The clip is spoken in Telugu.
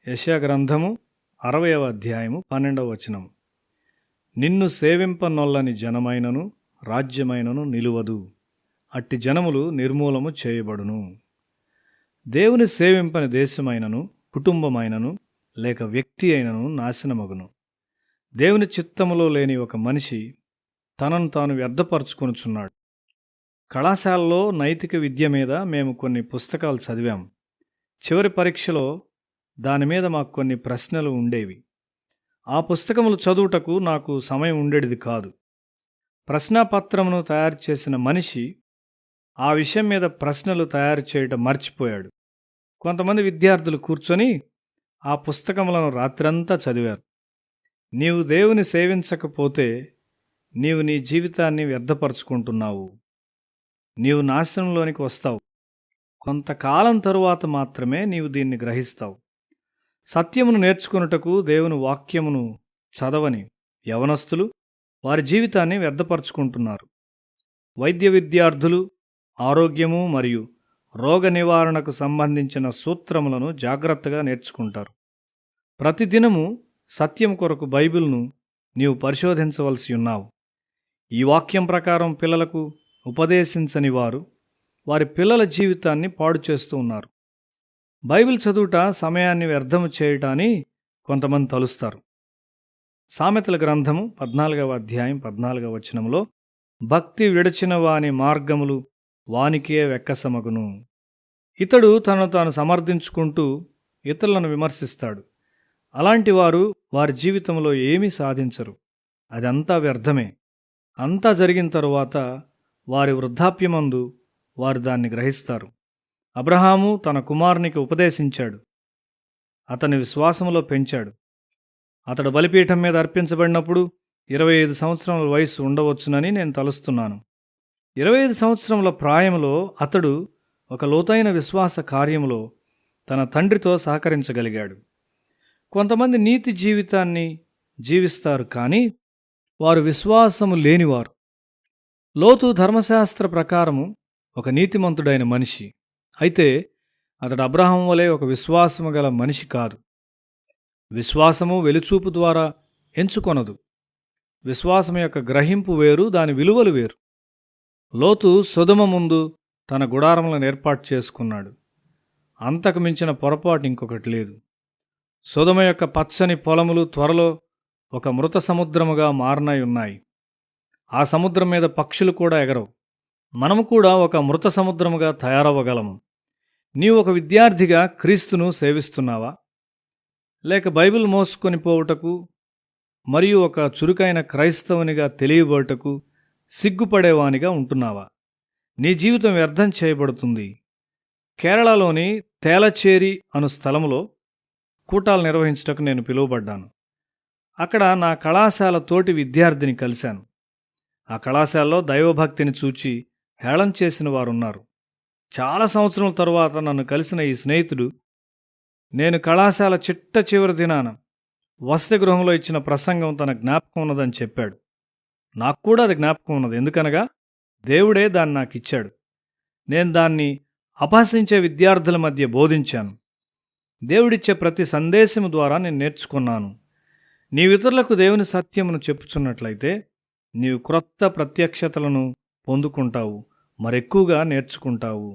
యెషయా గ్రంథము 60వ అధ్యాయము 12వ వచనం. నిన్ను సేవింపనొల్లని జనమైనను రాజ్యమైనను నిలువదు, అట్టి జనములు నిర్మూలము చేయబడును. దేవుని సేవింపని దేశమైనను కుటుంబమైనను లేక వ్యక్తి అయినను నాశనమగును. దేవుని చిత్తములో లేని ఒక మనిషి తనను తాను వ్యర్థపరుచుకొనుచున్నాడు. కళాశాలలో నైతిక విద్య మీద మేము కొన్ని పుస్తకాలు చదివాం. చివరి పరీక్షలో దాని మీద మాకు కొన్ని ప్రశ్నలు ఉండేవి. ఆ పుస్తకములు చదువుటకు నాకు సమయం ఉండేది కాదు. ప్రశ్నాపత్రమును తయారు చేసిన మనిషి ఆ విషయం మీద ప్రశ్నలు తయారు చేయటం మర్చిపోయాడు. కొంతమంది విద్యార్థులు కూర్చొని ఆ పుస్తకములను రాత్రంతా చదివారు. నీవు దేవుని సేవించకపోతే నీవు నీ జీవితాన్ని వ్యర్థపరుచుకుంటున్నావు. నీవు నాశనంలోనికి వస్తావు. కొంతకాలం తరువాత మాత్రమే నీవు దీన్ని గ్రహిస్తావు. సత్యమును నేర్చుకొనుటకు దేవుని వాక్యమును చదవని యవనస్తులు వారి జీవితాన్ని వ్యర్థపరుచుకుంటున్నారు. వైద్య విద్యార్థులు ఆరోగ్యము మరియు రోగ నివారణకు సంబంధించిన సూత్రములను జాగ్రత్తగా నేర్చుకుంటారు. ప్రతిదినము సత్యం కొరకు బైబిల్ను నీవు పరిశోధించవలసి ఉన్నావు. ఈ వాక్యం ప్రకారం పిల్లలకు ఉపదేశించని వారు వారి పిల్లల జీవితాన్ని పాడు చేస్తూ ఉన్నారు. బైబిల్ చదువుట సమయాన్ని వ్యర్థము చేయటాన్ని కొంతమంది తలుస్తారు. సామెతల గ్రంథము 14వ అధ్యాయం 14వ వచనంలో భక్తి విడచిన వాని మార్గములు వానికే వెక్కసమగును. ఇతడు తనను తాను సమర్థించుకుంటూ ఇతరులను విమర్శిస్తాడు. అలాంటి వారు వారి జీవితంలో ఏమీ సాధించరు. అదంతా వ్యర్థమే. అంతా జరిగిన తరువాత వారి వృద్ధాప్యమందు వారు దాన్ని గ్రహిస్తారు. అబ్రహాము తన కుమారునికి ఉపదేశించాడు. అతని విశ్వాసములో పెంచాడు. అతడు బలిపీఠం మీద అర్పించబడినప్పుడు 25 సంవత్సరముల వయసు ఉండవచ్చునని నేను తలుస్తున్నాను. 25 సంవత్సరముల ప్రాయములో అతడు ఒక లోతైన విశ్వాస కార్యములో తన తండ్రితో సహకరించగలిగాడు. కొంతమంది నీతి జీవితాన్ని జీవిస్తారు, కానీ వారు విశ్వాసము లేనివారు. లోతు ధర్మశాస్త్ర ప్రకారము ఒక నీతిమంతుడైన మనిషి. అయితే అతడు అబ్రహాము వలె ఒక విశ్వాసము గల మనిషి కాదు. విశ్వాసము వెలుచూపు ద్వారా ఎంచుకొనదు. విశ్వాసము యొక్క గ్రహింపు వేరు, దాని విలువలు వేరు. లోతు సొదొమ ముందు తన గుడారములను ఏర్పాటు చేసుకున్నాడు. అంతకు మించిన పొరపాటు ఇంకొకటి లేదు. సొదొమ యొక్క పచ్చని పొలములు త్వరలో ఒక మృత సముద్రముగా మారనై ఉన్నాయి. ఆ సముద్రం మీద పక్షులు కూడా ఎగరవు. మనము కూడా ఒక మృత సముద్రముగా తయారవ్వగలము. నీవు ఒక విద్యార్థిగా క్రీస్తును సేవిస్తున్నావా? లేక బైబిల్ మోసుకొని పోవుటకు మరియు ఒక చురుకైన క్రైస్తవునిగా తెలియబోటకు సిగ్గుపడేవానిగా ఉంటున్నావా? నీ జీవితం వ్యర్థం చేయబడుతుంది. కేరళలోని తేలచేరి అను స్థలములో కూటాలు నిర్వహించుటకు నేను పిలువబడ్డాను. అక్కడ నా కళాశాల తోటి విద్యార్థిని కలిశాను. ఆ కళాశాలలో దైవభక్తిని చూచి హేళన చేసిన వారున్నారు. చాలా సంవత్సరాల తరువాత నన్ను కలిసిన ఈ స్నేహితుడు నేను కళాశాల చిట్ట చివరి దినాన వసతి గృహంలో ఇచ్చిన ప్రసంగం తన జ్ఞాపకం ఉన్నదని చెప్పాడు. నాకు కూడా అది జ్ఞాపకం ఉన్నది. ఎందుకనగా దేవుడే దాన్ని నాకు ఇచ్చాడు. నేను దాన్ని అపహసించే విద్యార్థుల మధ్య బోధించాను. దేవుడిచ్చే ప్రతి సందేశము ద్వారా నేను నేర్చుకున్నాను. నీవితరులకు దేవుని సత్యమును చెప్పుచున్నట్లయితే నీవు క్రొత్త ప్రత్యక్షతలను పొందుకుంటావు, మరెక్కువగా నేర్చుకుంటావు.